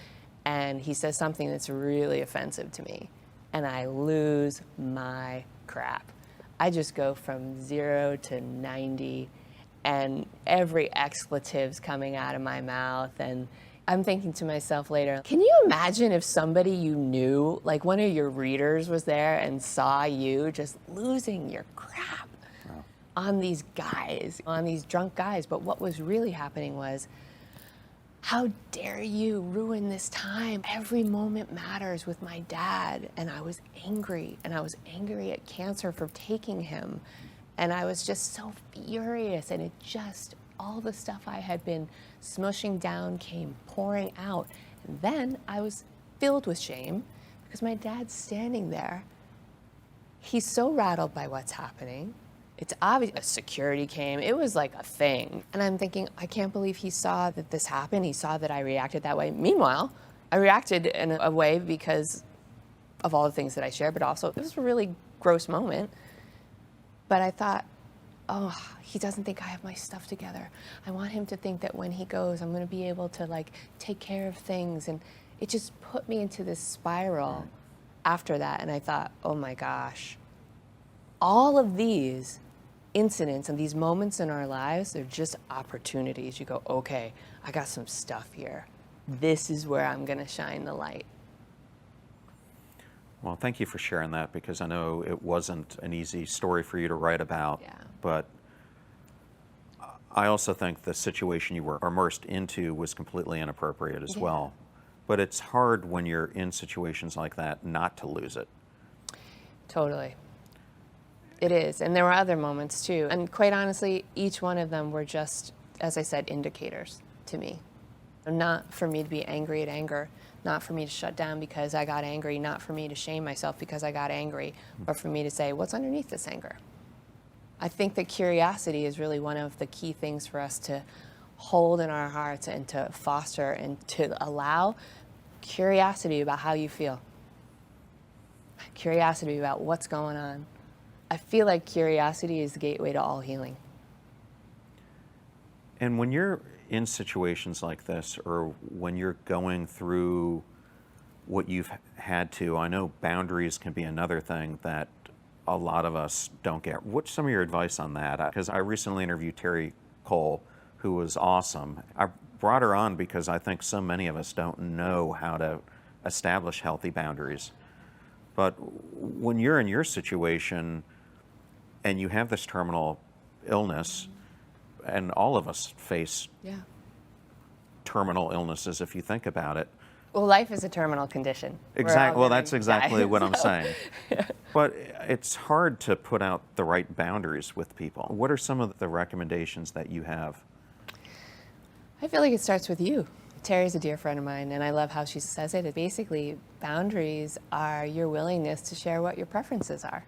And he says something that's really offensive to me. And I lose my crap. I just go from 0 to 90, and every expletive's coming out of my mouth. And I'm thinking to myself later, can you imagine if somebody you knew, like one of your readers was there and saw you just losing your crap on these guys, on these drunk guys? But what was really happening was, how dare you ruin this time? Every moment matters with my dad. And I was angry, and I was angry at cancer for taking him. And I was just so furious, and it just, all the stuff I had been smushing down came pouring out. And then I was filled with shame because my dad's standing there. He's so rattled by what's happening. It's obvious. Security came. It was like a thing. And I'm thinking, I can't believe he saw that this happened. He saw that I reacted that way. Meanwhile, I reacted in a way because of all the things that I shared, but also it was a really gross moment. But I thought, oh, he doesn't think I have my stuff together. I want him to think that when he goes, I'm going to be able to take care of things. And it just put me into this spiral after that. And I thought, oh my gosh, all of these incidents and these moments in our lives, they're just opportunities. You go, okay, I got some stuff here. This is where I'm going to shine the light. Well, thank you for sharing that, because I know it wasn't an easy story for you to write about. Yeah. But I also think the situation you were immersed into was completely inappropriate as well. But it's hard when you're in situations like that not to lose it. Totally. It is. And there were other moments too. And quite honestly, each one of them were just, as I said, indicators to me. Not for me to be angry at anger, not for me to shut down because I got angry, not for me to shame myself because I got angry, but for me to say, what's underneath this anger? I think that curiosity is really one of the key things for us to hold in our hearts and to foster and to allow curiosity about how you feel. Curiosity about what's going on. I feel like curiosity is the gateway to all healing. And when you're in situations like this, or when you're going through what you've had to, I know boundaries can be another thing that a lot of us don't get. What's some of your advice on that? Because I recently interviewed Terry Cole, who was awesome. I brought her on because I think so many of us don't know how to establish healthy boundaries. But when you're in your situation and you have this terminal illness, and all of us face terminal illnesses if you think about it. Well, life is a terminal condition. Exactly. Well, that's exactly what I'm saying. But it's hard to put out the right boundaries with people. What are some of the recommendations that you have? I feel like it starts with you. Terry's a dear friend of mine, and I love how she says it. Basically, boundaries are your willingness to share what your preferences are.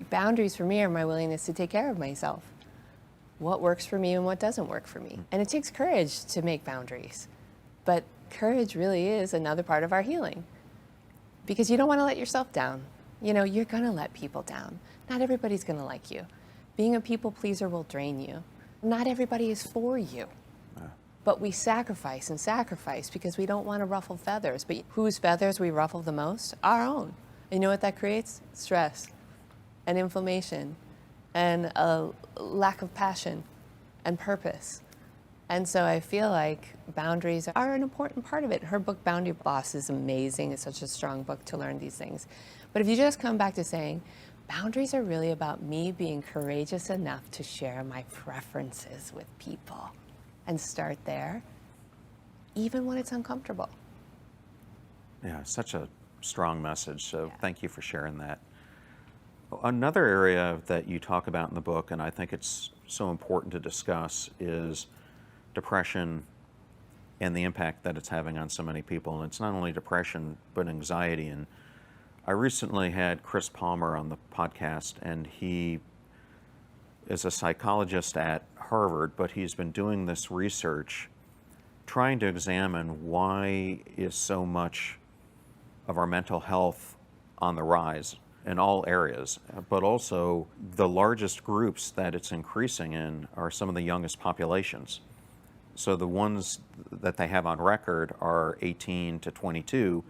Boundaries for me are my willingness to take care of myself. What works for me and what doesn't work for me. And it takes courage to make boundaries. But courage really is another part of our healing. Because you don't want to let yourself down. You know, you're going to let people down. Not everybody's going to like you. Being a people pleaser will drain you. Not everybody is for you. But we sacrifice and sacrifice because we don't want to ruffle feathers. But whose feathers we ruffle the most? Our own. And you know what that creates? Stress and inflammation and a lack of passion and purpose. And so I feel like boundaries are an important part of it. Her book, Boundary Boss, is amazing. It's such a strong book to learn these things. But if you just come back to saying, boundaries are really about me being courageous enough to share my preferences with people and start there, even when it's uncomfortable. Yeah, such a strong message. So thank you for sharing that. Another area that you talk about in the book, and I think it's so important to discuss, is depression and the impact that it's having on so many people. And it's not only depression, but anxiety. And I recently had Chris Palmer on the podcast, and he is a psychologist at Harvard, but he's been doing this research trying to examine why is so much of our mental health on the rise in all areas, but also the largest groups that it's increasing in are some of the youngest populations. So the ones that they have on record are 18 to 22,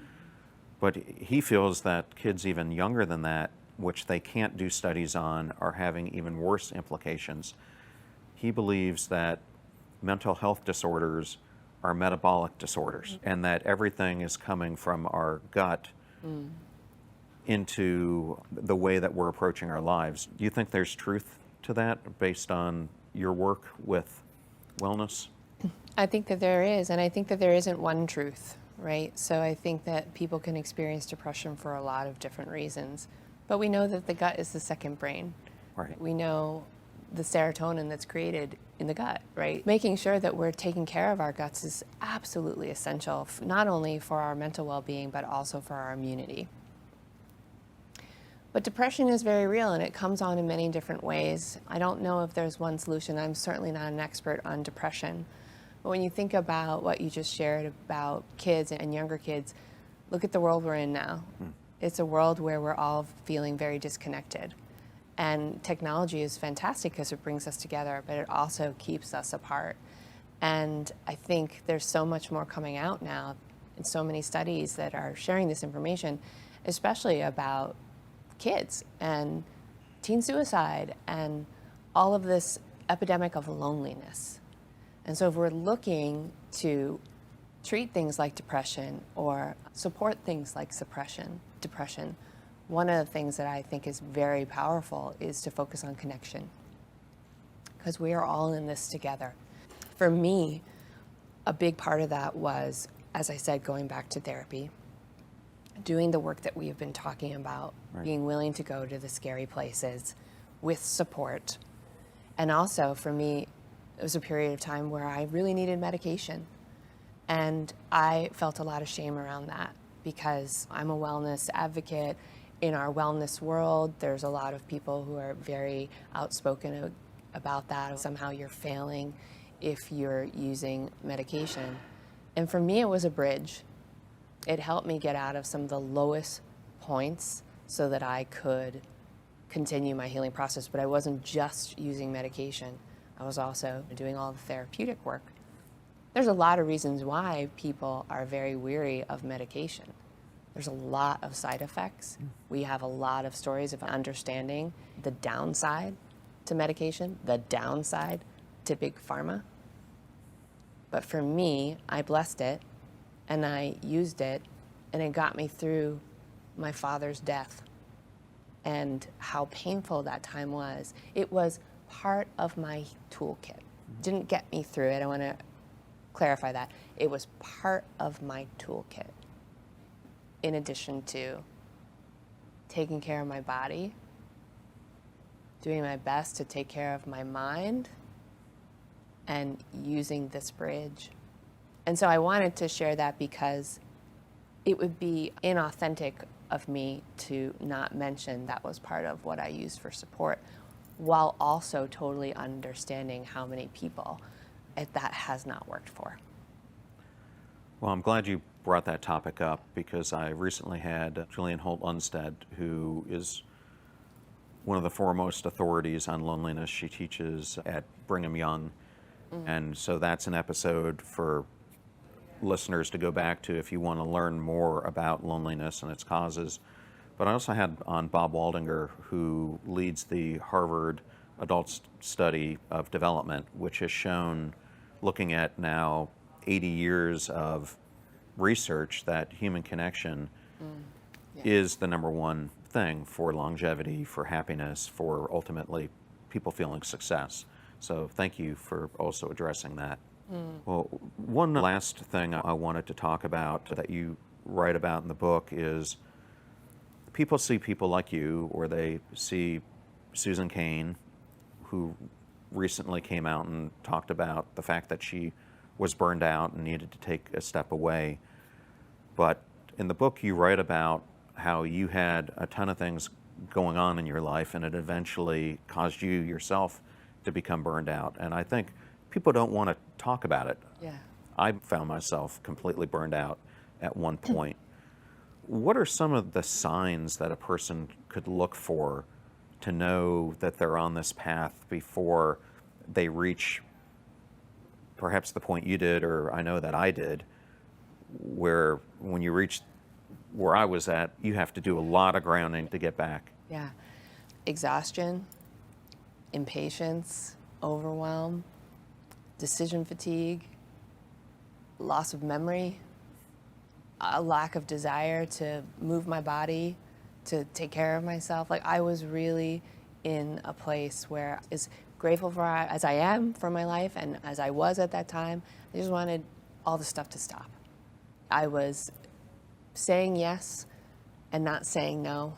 but he feels that kids even younger than that, which they can't do studies on, are having even worse implications. He believes that mental health disorders are metabolic disorders, and that everything is coming from our gut into the way that we're approaching our lives. Do you think there's truth to that based on your work with wellness? I think that there is, and I think that there isn't one truth, right? So I think that people can experience depression for a lot of different reasons. But we know that the gut is the second brain. Right. We know the serotonin that's created in the gut, right? Making sure that we're taking care of our guts is absolutely essential, not only for our mental well-being, but also for our immunity. But depression is very real, and it comes on in many different ways. I don't know if there's one solution. I'm certainly not an expert on depression. But when you think about what you just shared about kids and younger kids, look at the world we're in now. It's a world where we're all feeling very disconnected. And technology is fantastic because it brings us together, but it also keeps us apart. And I think there's so much more coming out now, and so many studies that are sharing this information, especially about kids and teen suicide and all of this epidemic of loneliness. And so if we're looking to treat things like depression or support things like depression, one of the things that I think is very powerful is to focus on connection, because we are all in this together. For me, a big part of that was, as I said, going back to therapy, doing the work that we have been talking about, being willing to go to the scary places with support. And also for me, it was a period of time where I really needed medication. And I felt a lot of shame around that because I'm a wellness advocate. In our wellness world, there's a lot of people who are very outspoken about that. Somehow you're failing if you're using medication. And for me, it was a bridge. It helped me get out of some of the lowest points so that I could continue my healing process. But I wasn't just using medication. I was also doing all the therapeutic work. There's a lot of reasons why people are very weary of medication. There's a lot of side effects. We have a lot of stories of understanding the downside to medication, the downside to big pharma. But for me, I blessed it and I used it, and it got me through my father's death and how painful that time was. It was part of my toolkit. Didn't get me through it. I want to clarify that. It was part of my toolkit, in addition to taking care of my body, doing my best to take care of my mind, and using this bridge. And so I wanted to share that because it would be inauthentic of me to not mention that was part of what I used for support, while also totally understanding how many people that has not worked for. Well, I'm glad you brought that topic up because I recently had Julian Holt-Lunstead, who is one of the foremost authorities on loneliness. She teaches at Brigham Young. And so that's an episode for listeners to go back to if you want to learn more about loneliness and its causes. But I also had on Bob Waldinger, who leads the Harvard Adult Study of Development, which has shown, looking at now 80 years of research, that human connection is the number one thing for longevity, for happiness, for ultimately people feeling success. So thank you for also addressing that. Well, one last thing I wanted to talk about that you write about in the book is people see people like you, or they see Susan Cain, who recently came out and talked about the fact that she was burned out and needed to take a step away. But in the book, you write about how you had a ton of things going on in your life, and it eventually caused you yourself to become burned out. And I think people don't want to talk about it. Yeah. I found myself completely burned out at one point. What are some of the signs that a person could look for to know that they're on this path before they reach perhaps the point you did, or I know that I did, where when you reach where I was at, you have to do a lot of grounding to get back? Yeah. Exhaustion, impatience, overwhelm, decision fatigue, loss of memory, a lack of desire to move my body, to take care of myself. Like, I was really in a place where, as grateful for as I am for my life and as I was at that time, I just wanted all the stuff to stop. I was saying yes and not saying no.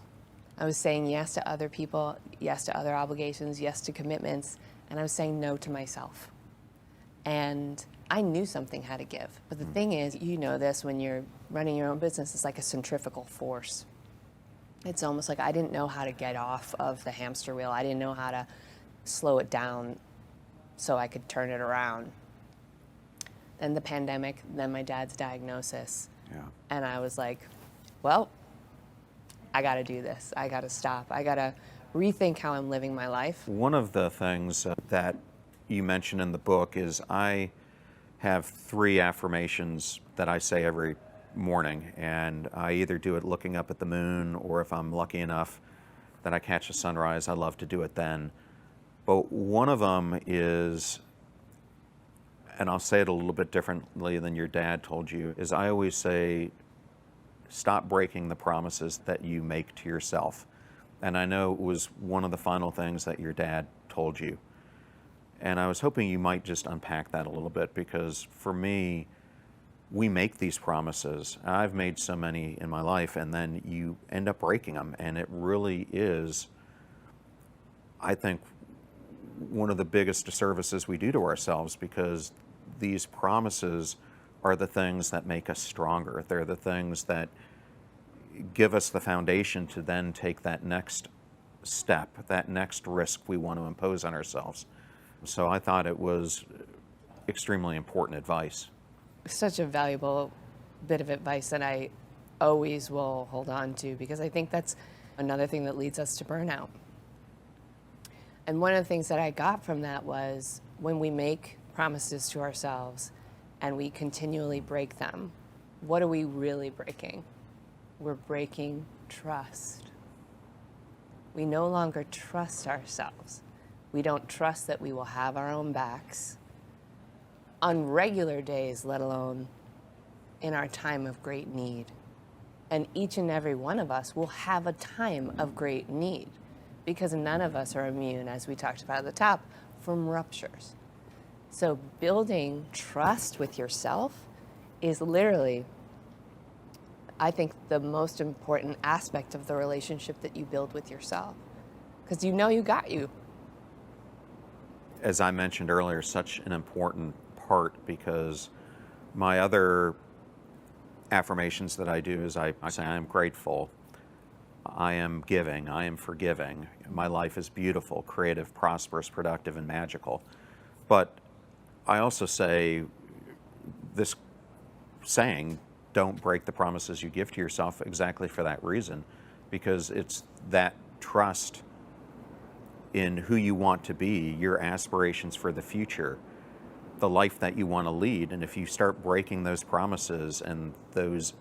I was saying yes to other people, yes to other obligations, yes to commitments, and I was saying no to myself. And I knew something had to give. But the thing is, you know this, when you're running your own business, it's like a centrifugal force. It's almost like I didn't know how to get off of the hamster wheel. I didn't know how to slow it down so I could turn it around. Then the pandemic, then my dad's diagnosis. Yeah. And I was like, well, I got to do this. I got to stop. I got to rethink how I'm living my life. One of the things that you mention in the book is I have 3 affirmations that I say every morning, and I either do it looking up at the moon, or if I'm lucky enough that I catch a sunrise, I love to do it then. But one of them is, and I'll say it a little bit differently than your dad told you, is I always say, stop breaking the promises that you make to yourself. And I know it was one of the final things that your dad told you. And I was hoping you might just unpack that a little bit, because for me, we make these promises. I've made so many in my life, and then you end up breaking them. And it really is, I think, one of the biggest disservices we do to ourselves, because these promises are the things that make us stronger. They're the things that give us the foundation to then take that next step, that next risk we want to impose on ourselves. So I thought it was extremely important advice. Such a valuable bit of advice that I always will hold on to, because I think that's another thing that leads us to burnout. And one of the things that I got from that was, when we make promises to ourselves and we continually break them, what are we really breaking? We're breaking trust. We no longer trust ourselves. We don't trust that we will have our own backs on regular days, let alone in our time of great need. And each and every one of us will have a time of great need, because none of us are immune, as we talked about at the top, from ruptures. So building trust with yourself is literally, I think, the most important aspect of the relationship that you build with yourself, because you know you got you. As I mentioned earlier, such an important part, because My other affirmations that I do is I say I am grateful, I am giving, I am forgiving, my life is beautiful, creative, prosperous, productive, and magical. But I also say this saying, don't break the promises you give to yourself, exactly for that reason, because it's that trust in who you want to be, your aspirations for the future, the life that you want to lead. And if you start breaking those promises and those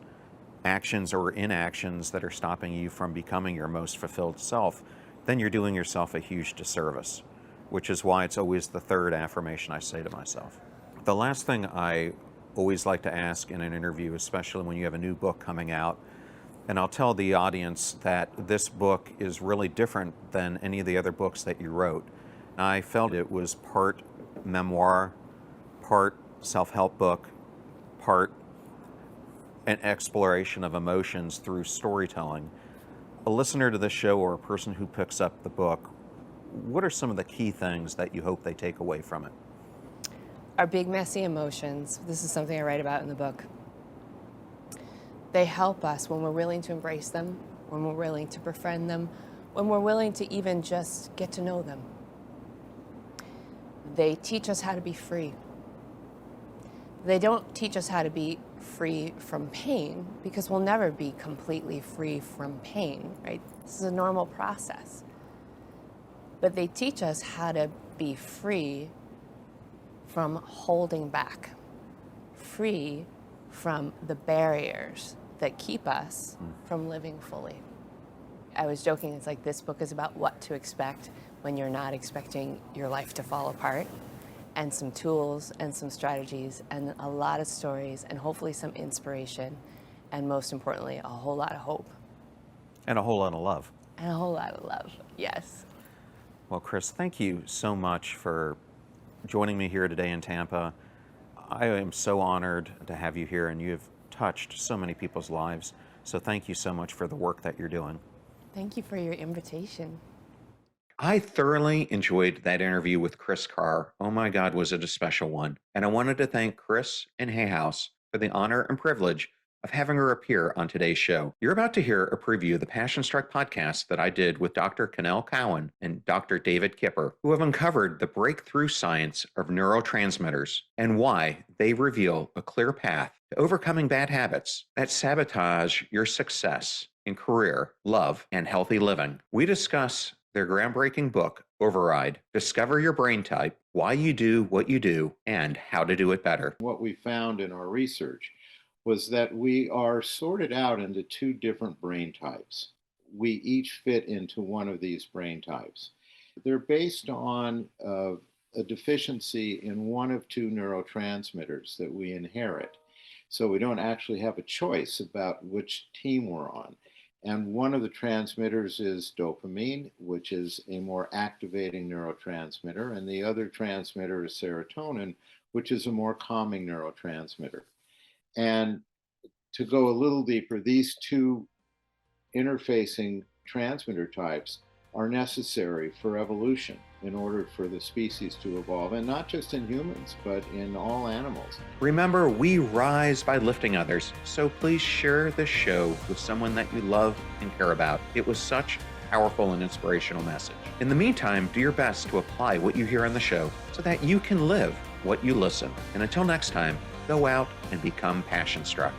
actions or inactions that are stopping you from becoming your most fulfilled self, then you're doing yourself a huge disservice, which is why it's always the third affirmation I say to myself. The last thing I always like to ask in an interview, especially when you have a new book coming out, and I'll tell the audience that this book is really different than any of the other books that you wrote. I felt it was part memoir, part self-help book, part an exploration of emotions through storytelling. A listener to this show or a person who picks up the book, what are some of the key things that you hope they take away from it? Our big, messy emotions, this is something I write about in the book. They help us when we're willing to embrace them, when we're willing to befriend them, when we're willing to even just get to know them. They teach us how to be free. They don't teach us how to be free from pain, because we'll never be completely free from pain, right? This is a normal process. But they teach us how to be free from holding back, free from the barriers that keep us from living fully. I was joking, it's like this book is about what to expect when you're not expecting your life to fall apart, and some tools and some strategies and a lot of stories and hopefully some inspiration, and most importantly, a whole lot of hope. And a whole lot of love. And a whole lot of love, yes. Well, Kris, thank you so much for joining me here today in Tampa. I am so honored to have you here, and you have touched so many people's lives. So thank you so much for the work that you're doing. Thank you for your invitation. I thoroughly enjoyed that interview with Kris Carr. Oh my God, was it a special one. And I wanted to thank Kris and Hay House for the honor and privilege of having her appear on today's show. You're about to hear a preview of the Passion Struck podcast that I did with Dr. Cannell Cowan and Dr. David Kipper, who have uncovered the breakthrough science of neurotransmitters and why they reveal a clear path to overcoming bad habits that sabotage your success in career, love, and healthy living. We discuss their groundbreaking book, Override, Discover Your Brain Type, Why You Do What You Do, and How to Do It Better. What we found in our research was that we are sorted out into two different brain types. We each fit into one of these brain types. They're based on a deficiency in one of two neurotransmitters that we inherit. So we don't actually have a choice about which team we're on. And one of the transmitters is dopamine, which is a more activating neurotransmitter, and the other transmitter is serotonin, which is a more calming neurotransmitter. And to go a little deeper, these two interfacing transmitter types are necessary for evolution in order for the species to evolve, and not just in humans, but in all animals. Remember, we rise by lifting others, so please share this show with someone that you love and care about. It was such a powerful and inspirational message. In the meantime, do your best to apply what you hear on the show so that you can live what you listen. And until next time, go out and become passion struck.